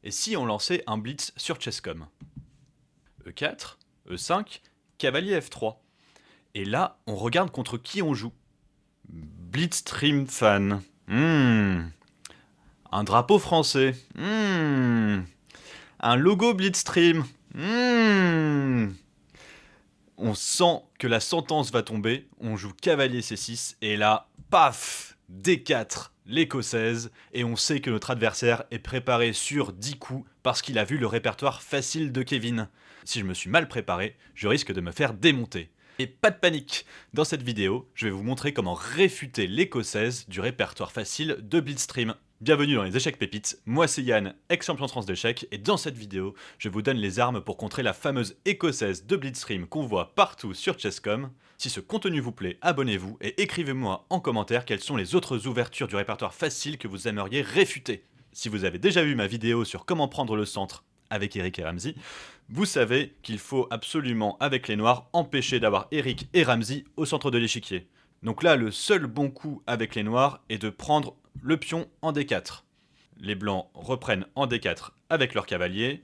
Et si on lançait un blitz sur Chesscom? E4, E5, cavalier F3. Et là, on regarde contre qui on joue. Blitzstream fan. Un drapeau français. Un logo Blitzstream. On sent que la sentence va tomber. On joue cavalier C6 et là, paf, D4, l'écossaise, et on sait que notre adversaire est préparé sur 10 coups parce qu'il a vu le répertoire facile de Kevin. Si je me suis mal préparé, je risque de me faire démonter. Et pas de panique, dans cette vidéo, je vais vous montrer comment réfuter l'écossaise du répertoire facile de Blitzstream. Bienvenue dans les échecs pépites, moi c'est Yann, ex-champion de France d'échecs, et dans cette vidéo, je vous donne les armes pour contrer la fameuse écossaise de Blitzstream qu'on voit partout sur Chesscom. Si ce contenu vous plaît, abonnez-vous et écrivez-moi en commentaire quelles sont les autres ouvertures du répertoire facile que vous aimeriez réfuter. Si vous avez déjà vu ma vidéo sur comment prendre le centre avec Eric et Ramsey, vous savez qu'il faut absolument, avec les noirs, empêcher d'avoir Eric et Ramsey au centre de l'échiquier. Donc là, le seul bon coup avec les noirs est de prendre le pion en D4. Les blancs reprennent en D4 avec leur cavalier.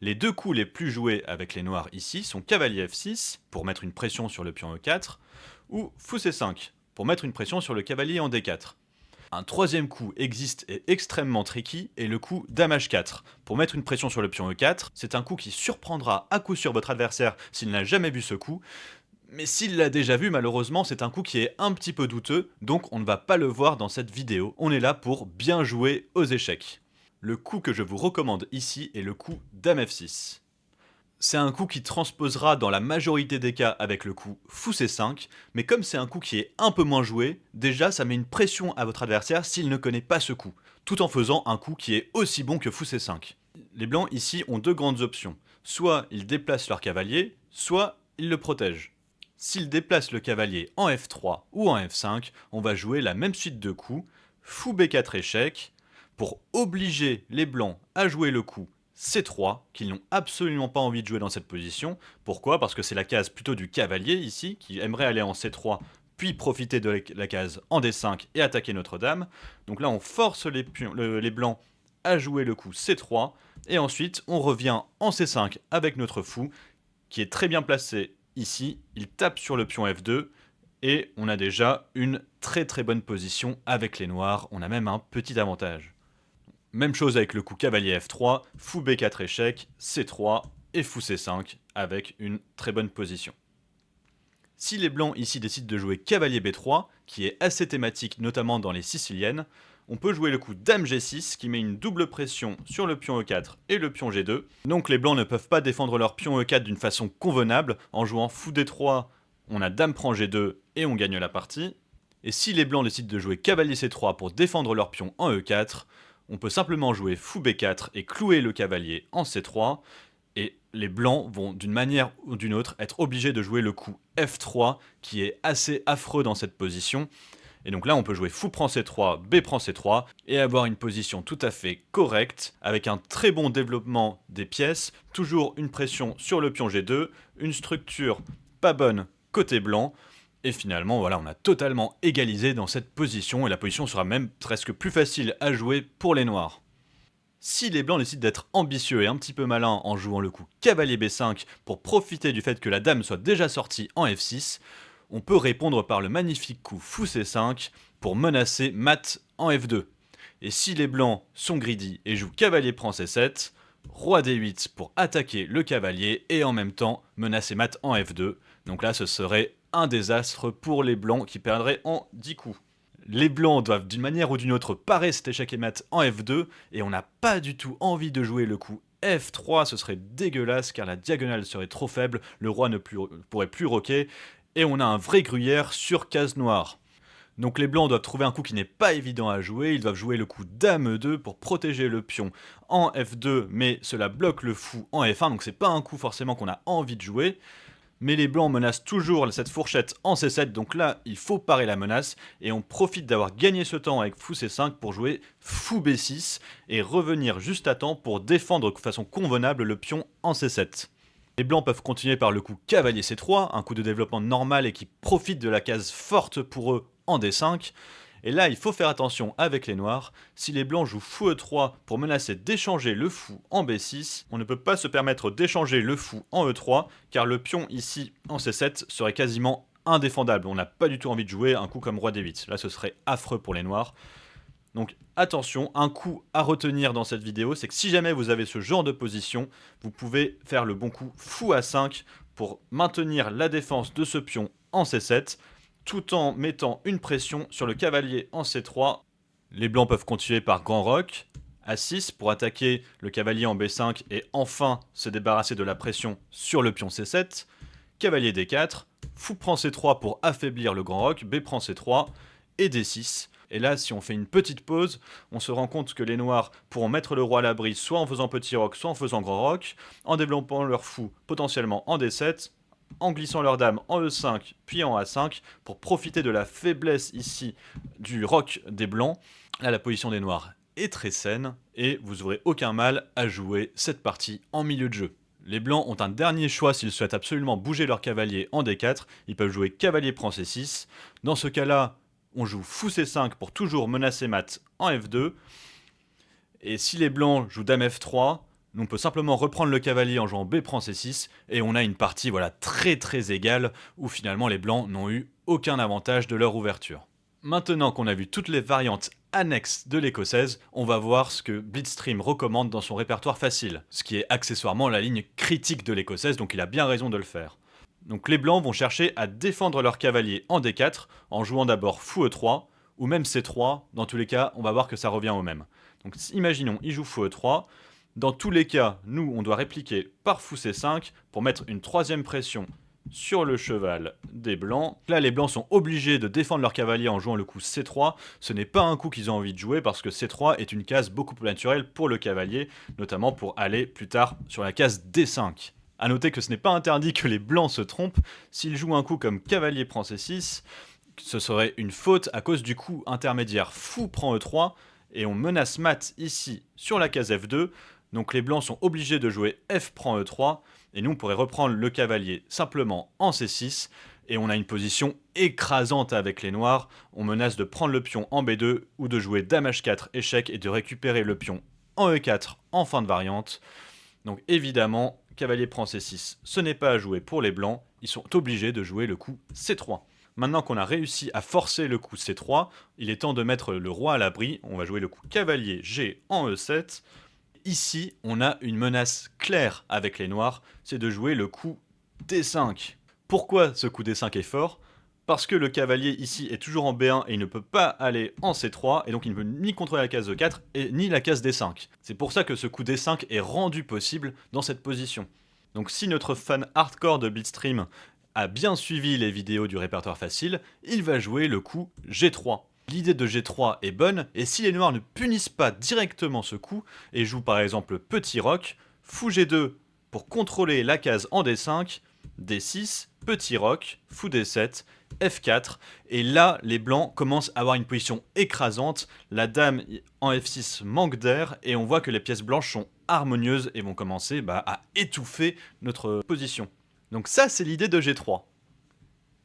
Les deux coups les plus joués avec les noirs ici sont cavalier F6 pour mettre une pression sur le pion E4 ou fou C5 pour mettre une pression sur le cavalier en D4. Un troisième coup existe et extrêmement tricky est le coup dame H4 pour mettre une pression sur le pion E4. C'est un coup qui surprendra à coup sûr votre adversaire s'il n'a jamais vu ce coup. Mais s'il l'a déjà vu, malheureusement, c'est un coup qui est un petit peu douteux, donc on ne va pas le voir dans cette vidéo. On est là pour bien jouer aux échecs. Le coup que je vous recommande ici est le coup dame F6. C'est un coup qui transposera dans la majorité des cas avec le coup fou C5, mais comme c'est un coup qui est un peu moins joué, déjà ça met une pression à votre adversaire s'il ne connaît pas ce coup, tout en faisant un coup qui est aussi bon que fou C5. Les blancs ici ont deux grandes options, soit ils déplacent leur cavalier, soit ils le protègent. S'ils déplacent le cavalier en F3 ou en F5, on va jouer la même suite de coups, fou B4 échec, pour obliger les blancs à jouer le coup C3, qu'ils n'ont absolument pas envie de jouer dans cette position. Pourquoi? Parce que c'est la case plutôt du cavalier ici, qui aimerait aller en C3, puis profiter de la case en D5 et attaquer notre dame. Donc là on force les blancs à jouer le coup C3, et ensuite on revient en C5 avec notre fou, qui est très bien placé ici, il tape sur le pion F2, et on a déjà une très bonne position avec les noirs, on a même un petit avantage. Même chose avec le coup cavalier F3, fou B4 échec, C3 et fou C5 avec une très bonne position. Si les blancs ici décident de jouer cavalier B3, qui est assez thématique notamment dans les siciliennes, on peut jouer le coup dame G6 qui met une double pression sur le pion E4 et le pion G2. Donc les blancs ne peuvent pas défendre leur pion E4 d'une façon convenable. En jouant fou D3, on a dame prend G2 et on gagne la partie. Et si les blancs décident de jouer cavalier C3 pour défendre leur pion en E4, on peut simplement jouer fou B4 et clouer le cavalier en C3, et les blancs vont d'une manière ou d'une autre être obligés de jouer le coup F3 qui est assez affreux dans cette position. Et donc là on peut jouer fou prend C3, B prend C3 et avoir une position tout à fait correcte avec un très bon développement des pièces, toujours une pression sur le pion G2, une structure pas bonne côté blanc. Et finalement, voilà, on a totalement égalisé dans cette position, et la position sera même presque plus facile à jouer pour les noirs. Si les blancs décident d'être ambitieux et un petit peu malins en jouant le coup cavalier B5 pour profiter du fait que la dame soit déjà sortie en F6, on peut répondre par le magnifique coup fou C5 pour menacer mat en F2. Et si les blancs sont greedy et jouent cavalier prend C7, roi D8 pour attaquer le cavalier et en même temps menacer mat en F2. Donc là ce serait un désastre pour les blancs qui perdraient en 10 coups. Les blancs doivent d'une manière ou d'une autre parer cet échec et mat en F2, et on n'a pas du tout envie de jouer le coup F3, ce serait dégueulasse car la diagonale serait trop faible, le roi ne pourrait plus roquer, et on a un vrai gruyère sur case noire. Donc les blancs doivent trouver un coup qui n'est pas évident à jouer, ils doivent jouer le coup dame E2 pour protéger le pion en F2, mais cela bloque le fou en F1, donc c'est pas un coup forcément qu'on a envie de jouer. Mais les blancs menacent toujours cette fourchette en C7, donc là il faut parer la menace, et on profite d'avoir gagné ce temps avec fou C5 pour jouer fou B6 et revenir juste à temps pour défendre de façon convenable le pion en C7. Les blancs peuvent continuer par le coup cavalier C3, un coup de développement normal et qui profite de la case forte pour eux en D5, Et là, il faut faire attention avec les noirs. Si les blancs jouent fou E3 pour menacer d'échanger le fou en B6, on ne peut pas se permettre d'échanger le fou en E3, car le pion ici en C7 serait quasiment indéfendable. On n'a pas du tout envie de jouer un coup comme roi D8. Là, ce serait affreux pour les noirs. Donc attention, un coup à retenir dans cette vidéo, c'est que si jamais vous avez ce genre de position, vous pouvez faire le bon coup fou A5 pour maintenir la défense de ce pion en C7, tout en mettant une pression sur le cavalier en C3. Les blancs peuvent continuer par grand roc, A6 pour attaquer le cavalier en B5 et enfin se débarrasser de la pression sur le pion C7, cavalier D4, fou prend C3 pour affaiblir le grand roc, B prend C3 et D6. Et là, si on fait une petite pause, on se rend compte que les noirs pourront mettre le roi à l'abri soit en faisant petit roc, soit en faisant grand roc, en développant leur fou potentiellement en D7, en glissant leur dame en E5 puis en A5 pour profiter de la faiblesse ici du roc des blancs. Là, la position des noirs est très saine et vous n'aurez aucun mal à jouer cette partie en milieu de jeu. Les blancs ont un dernier choix s'ils souhaitent absolument bouger leur cavalier en D4. Ils peuvent jouer cavalier prend C6. Dans ce cas-là, on joue fou C5 pour toujours menacer mat en F2. Et si les blancs jouent dame F3, on peut simplement reprendre le cavalier en jouant B prend C6 et on a une partie voilà, très très égale où finalement les blancs n'ont eu aucun avantage de leur ouverture. Maintenant qu'on a vu toutes les variantes annexes de l'écossaise, on va voir ce que Blitzstream recommande dans son répertoire facile, ce qui est accessoirement la ligne critique de l'écossaise, donc il a bien raison de le faire. Donc les blancs vont chercher à défendre leur cavalier en D4 en jouant d'abord fou E3 ou même C3. Dans tous les cas, on va voir que ça revient au même. Donc imaginons, il joue fou E3. Dans tous les cas, nous, on doit répliquer par fou C5 pour mettre une troisième pression sur le cheval des blancs. Là, les blancs sont obligés de défendre leur cavalier en jouant le coup C3. Ce n'est pas un coup qu'ils ont envie de jouer parce que C3 est une case beaucoup plus naturelle pour le cavalier, notamment pour aller plus tard sur la case D5. A noter que ce n'est pas interdit que les blancs se trompent. S'ils jouent un coup comme cavalier prend C6, ce serait une faute à cause du coup intermédiaire fou prend E3 et on menace mat ici sur la case F2. Donc les blancs sont obligés de jouer F prend E3 et nous on pourrait reprendre le cavalier simplement en C6 et on a une position écrasante avec les noirs. On menace de prendre le pion en B2 ou de jouer dame H4 échec et de récupérer le pion en E4 en fin de variante. Donc évidemment, cavalier prend C6, ce n'est pas à jouer pour les blancs, ils sont obligés de jouer le coup C3. Maintenant qu'on a réussi à forcer le coup C3, il est temps de mettre le roi à l'abri, on va jouer le coup cavalier G en E7. Ici, on a une menace claire avec les noirs, c'est de jouer le coup D5. Pourquoi ce coup D5 est fort ? Parce que le cavalier ici est toujours en B1 et il ne peut pas aller en C3, et donc il ne peut ni contrôler la case E4 et ni la case D5. C'est pour ça que ce coup D5 est rendu possible dans cette position. Donc si notre fan hardcore de Blitzstream a bien suivi les vidéos du répertoire facile, il va jouer le coup G3. L'idée de G3 est bonne, et si les noirs ne punissent pas directement ce coup, et jouent par exemple petit roc, fou G2 pour contrôler la case en D5, D6, petit roc, fou D7, F4, et là les blancs commencent à avoir une position écrasante, la dame en F6 manque d'air, et on voit que les pièces blanches sont harmonieuses et vont commencer à étouffer notre position. Donc ça c'est l'idée de G3.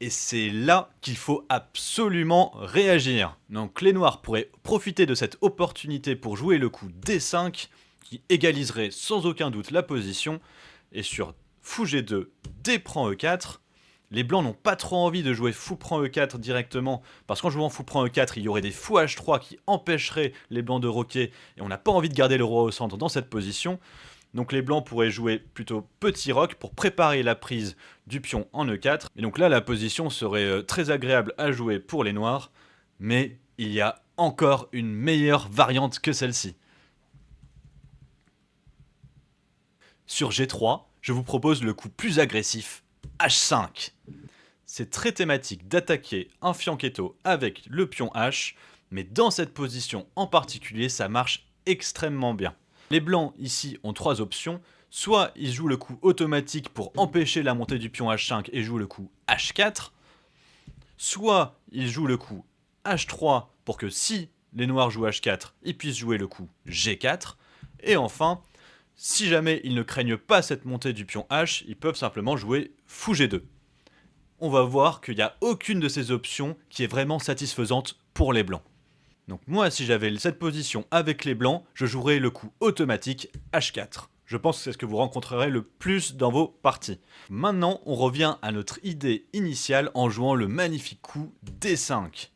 Et c'est là qu'il faut absolument réagir. Donc les noirs pourraient profiter de cette opportunité pour jouer le coup D5, qui égaliserait sans aucun doute la position, et sur fou G2, D prend E4, les blancs n'ont pas trop envie de jouer fou prend E4 directement, parce qu'en jouant fou prend E4, il y aurait des fou H3 qui empêcheraient les blancs de roquer, et on n'a pas envie de garder le roi au centre dans cette position. Donc les blancs pourraient jouer plutôt petit roc pour préparer la prise du pion en E4. Et donc là, la position serait très agréable à jouer pour les noirs, mais il y a encore une meilleure variante que celle-ci. Sur G3, je vous propose le coup plus agressif, H5. C'est très thématique d'attaquer un fianchetto avec le pion H, mais dans cette position en particulier, ça marche extrêmement bien. Les blancs ici ont trois options, soit ils jouent le coup automatique pour empêcher la montée du pion H5 et jouent le coup H4, soit ils jouent le coup H3 pour que si les noirs jouent H4, ils puissent jouer le coup G4, et enfin, si jamais ils ne craignent pas cette montée du pion H, ils peuvent simplement jouer fou G2. On va voir qu'il n'y a aucune de ces options qui est vraiment satisfaisante pour les blancs. Donc moi, si j'avais cette position avec les blancs, je jouerais le coup automatique H4. Je pense que c'est ce que vous rencontrerez le plus dans vos parties. Maintenant, on revient à notre idée initiale en jouant le magnifique coup D5.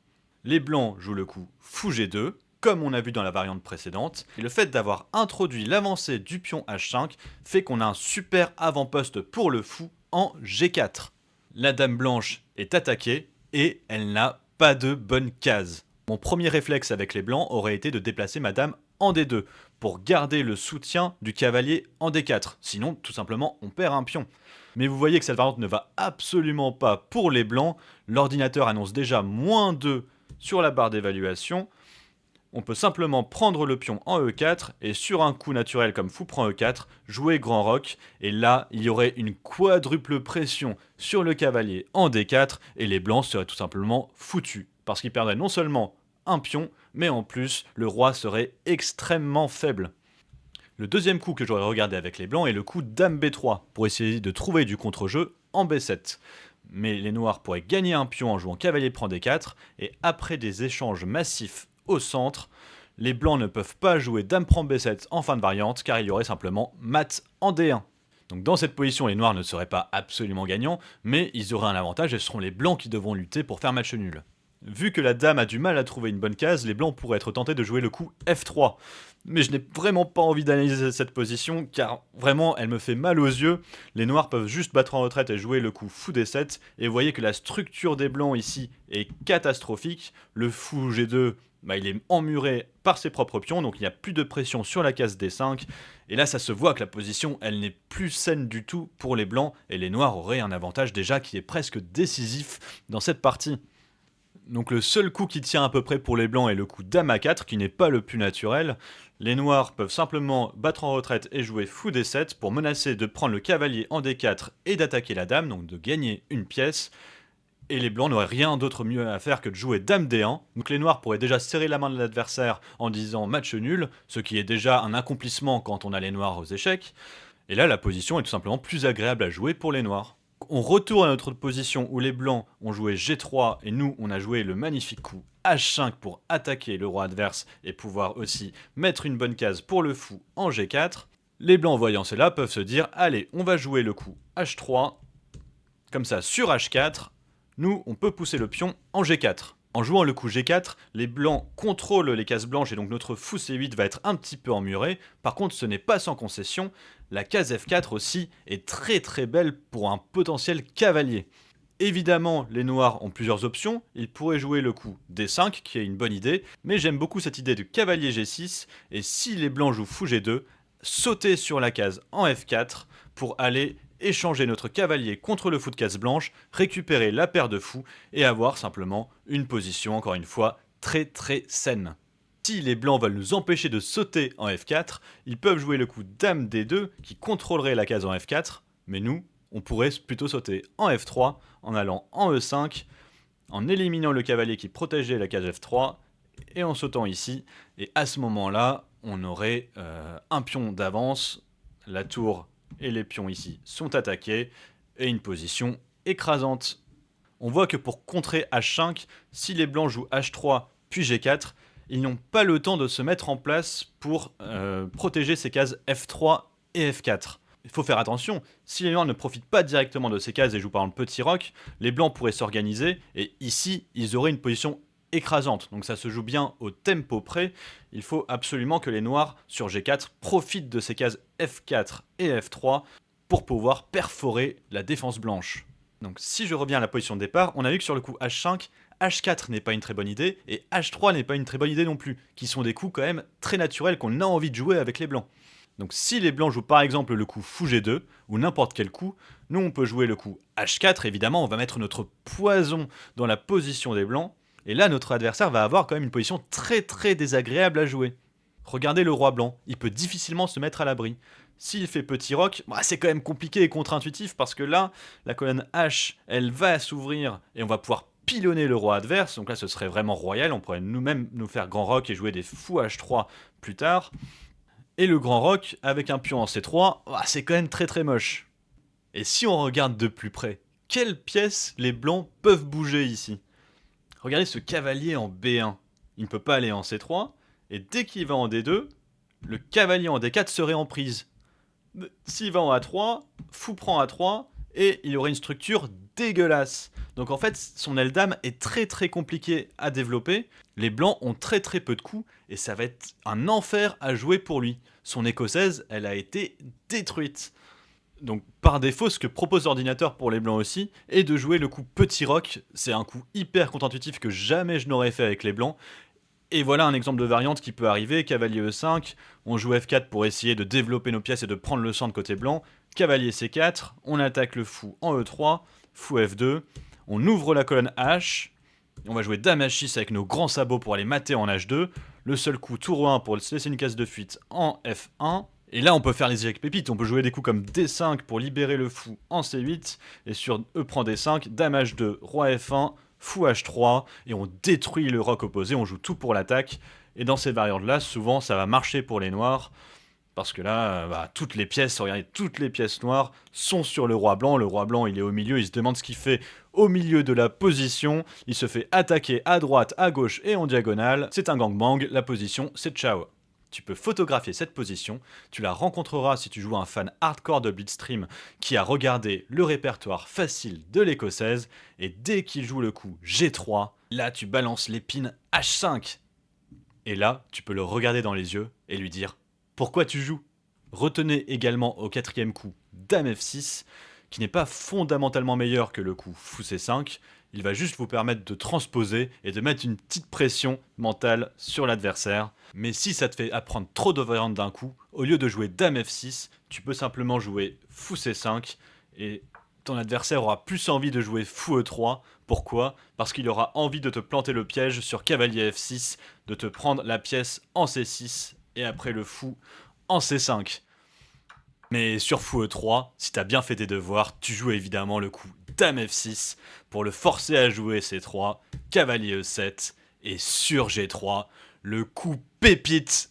Les blancs jouent le coup fou G2, comme on a vu dans la variante précédente, et le fait d'avoir introduit l'avancée du pion H5 fait qu'on a un super avant-poste pour le fou en G4. La dame blanche est attaquée et elle n'a pas de bonne case. Mon premier réflexe avec les blancs aurait été de déplacer ma dame en D2 pour garder le soutien du cavalier en D4. Sinon, tout simplement, on perd un pion. Mais vous voyez que cette variante ne va absolument pas pour les blancs. L'ordinateur annonce déjà -2 sur la barre d'évaluation. On peut simplement prendre le pion en E4 et sur un coup naturel comme fou prend E4, jouer grand roc. Et là, il y aurait une quadruple pression sur le cavalier en D4 et les blancs seraient tout simplement foutus. Parce qu'ils perdraient non seulement un pion, mais en plus, le roi serait extrêmement faible. Le deuxième coup que j'aurais regardé avec les blancs est le coup dame B3, pour essayer de trouver du contre-jeu en B7. Mais les noirs pourraient gagner un pion en jouant cavalier prend D4, et après des échanges massifs au centre, les blancs ne peuvent pas jouer dame prend B7 en fin de variante, car il y aurait simplement mat en D1. Donc dans cette position, les noirs ne seraient pas absolument gagnants, mais ils auraient un avantage et ce seront les blancs qui devront lutter pour faire match nul. Vu que la dame a du mal à trouver une bonne case, les blancs pourraient être tentés de jouer le coup F3. Mais je n'ai vraiment pas envie d'analyser cette position, car vraiment elle me fait mal aux yeux. Les noirs peuvent juste battre en retraite et jouer le coup fou D7, et vous voyez que la structure des blancs ici est catastrophique. Le fou G2, il est emmuré par ses propres pions, donc il n'y a plus de pression sur la case D5. Et là ça se voit que la position elle n'est plus saine du tout pour les blancs, et les noirs auraient un avantage déjà qui est presque décisif dans cette partie. Donc le seul coup qui tient à peu près pour les blancs est le coup dame A4 qui n'est pas le plus naturel. Les noirs peuvent simplement battre en retraite et jouer fou D7 pour menacer de prendre le cavalier en D4 et d'attaquer la dame, donc de gagner une pièce. Et les blancs n'auraient rien d'autre mieux à faire que de jouer dame D1. Donc les noirs pourraient déjà serrer la main de l'adversaire en disant match nul, ce qui est déjà un accomplissement quand on a les noirs aux échecs. Et là la position est tout simplement plus agréable à jouer pour les noirs. On retourne à notre position où les blancs ont joué G3 et nous on a joué le magnifique coup H5 pour attaquer le roi adverse et pouvoir aussi mettre une bonne case pour le fou en G4. Les blancs voyant cela peuvent se dire allez on va jouer le coup H3, comme ça sur H4, nous on peut pousser le pion en G4. En jouant le coup G4, les blancs contrôlent les cases blanches et donc notre fou C8 va être un petit peu emmuré. Par contre, ce n'est pas sans concession. La case F4 aussi est très très belle pour un potentiel cavalier. Évidemment, les noirs ont plusieurs options. Ils pourraient jouer le coup D5, qui est une bonne idée, mais j'aime beaucoup cette idée de cavalier G6. Et si les blancs jouent fou G2, sauter sur la case en F4 pour aller échanger notre cavalier contre le fou de case blanche, récupérer la paire de fous et avoir simplement une position, encore une fois, très très saine. Si les blancs veulent nous empêcher de sauter en F4, ils peuvent jouer le coup dame D2 qui contrôlerait la case en F4, mais nous, on pourrait plutôt sauter en F3 en allant en E5, en éliminant le cavalier qui protégeait la case F3 et en sautant ici. Et à ce moment-là, on aurait un pion d'avance, la tour et les pions ici sont attaqués, et une position écrasante. On voit que pour contrer H5, si les blancs jouent H3 puis G4, ils n'ont pas le temps de se mettre en place pour protéger ces cases F3 et F4. Il faut faire attention, si les noirs ne profitent pas directement de ces cases et jouent par exemple petit roc, les blancs pourraient s'organiser, et ici, ils auraient une position écrasante. Donc ça se joue bien au tempo près. Il faut absolument que les noirs sur G4 profitent de ces cases F4 et F3 pour pouvoir perforer la défense blanche. Donc si je reviens à la position de départ, on a vu que sur le coup H5, H4 n'est pas une très bonne idée et H3 n'est pas une très bonne idée non plus, qui sont des coups quand même très naturels qu'on a envie de jouer avec les blancs. Donc si les blancs jouent par exemple le coup fou G2 ou n'importe quel coup, nous on peut jouer le coup H4, évidemment on va mettre notre poison dans la position des blancs. Et là, notre adversaire va avoir quand même une position très très désagréable à jouer. Regardez le roi blanc, il peut difficilement se mettre à l'abri. S'il fait petit roc, c'est quand même compliqué et contre-intuitif parce que là, la colonne H, elle va s'ouvrir et on va pouvoir pilonner le roi adverse. Donc là, ce serait vraiment royal, on pourrait nous-mêmes nous faire grand roc et jouer des fous H3 plus tard. Et le grand roc, avec un pion en C3, c'est quand même très très moche. Et si on regarde de plus près, quelles pièces les blancs peuvent bouger ici ? Regardez ce cavalier en B1. il ne peut pas aller en C3, et dès qu'il va en D2, le cavalier en D4 serait en prise. S'il va en A3, fou prend A3, et il aurait une structure dégueulasse. Donc en fait, son aile dame est très très compliqué à développer. Les blancs ont très très peu de coups, et ça va être un enfer à jouer pour lui. Son écossaise, elle a été détruite. Donc par défaut, ce que propose l'ordinateur pour les blancs aussi, est de jouer le coup petit roc. C'est un coup hyper contre-intuitif que jamais je n'aurais fait avec les blancs. Et voilà un exemple de variante qui peut arriver, cavalier E5, on joue F4 pour essayer de développer nos pièces et de prendre le centre côté blanc, cavalier C4, on attaque le fou en E3, fou F2, on ouvre la colonne H, on va jouer dame H6 avec nos grands sabots pour aller mater en H2, le seul coup tour 1 pour se laisser une case de fuite en F1, et là on peut faire les échecs pépites, on peut jouer des coups comme D5 pour libérer le fou en C8, et sur E prend D5, dame H2, roi F1, fou H3, et on détruit le roc opposé, on joue tout pour l'attaque, et dans ces variantes-là, souvent ça va marcher pour les noirs, parce que là, toutes les pièces, regardez, toutes les pièces noires sont sur le roi blanc il est au milieu, il se demande ce qu'il fait au milieu de la position, il se fait attaquer à droite, à gauche et en diagonale, c'est un gangbang, la position c'est ciao. Tu peux photographier cette position, tu la rencontreras si tu joues un fan hardcore de Blitzstream qui a regardé le répertoire facile de l'écossaise, et dès qu'il joue le coup G3, là tu balances l'épine H5. Et là, tu peux le regarder dans les yeux et lui dire « Pourquoi tu joues ?» Retenez également au quatrième coup Dame F6, qui n'est pas fondamentalement meilleur que le coup Fou C5, il va juste vous permettre de transposer et de mettre une petite pression mentale sur l'adversaire. Mais si ça te fait apprendre trop de variantes d'un coup, au lieu de jouer Dame F6, tu peux simplement jouer Fou C5 et ton adversaire aura plus envie de jouer Fou E3. Pourquoi ? Parce qu'il aura envie de te planter le piège sur Cavalier F6, de te prendre la pièce en C6 et après le fou en C5. Mais sur fou E3, si t'as bien fait tes devoirs, tu joues évidemment le coup Dame F6 pour le forcer à jouer C3, Cavalier E7 et sur G3, le coup pépite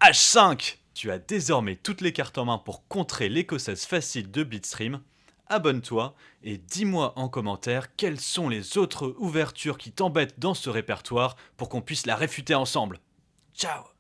H5. Tu as désormais toutes les cartes en main pour contrer l'écossaise facile de Blitzstream. Abonne-toi et dis-moi en commentaire quelles sont les autres ouvertures qui t'embêtent dans ce répertoire pour qu'on puisse la réfuter ensemble. Ciao!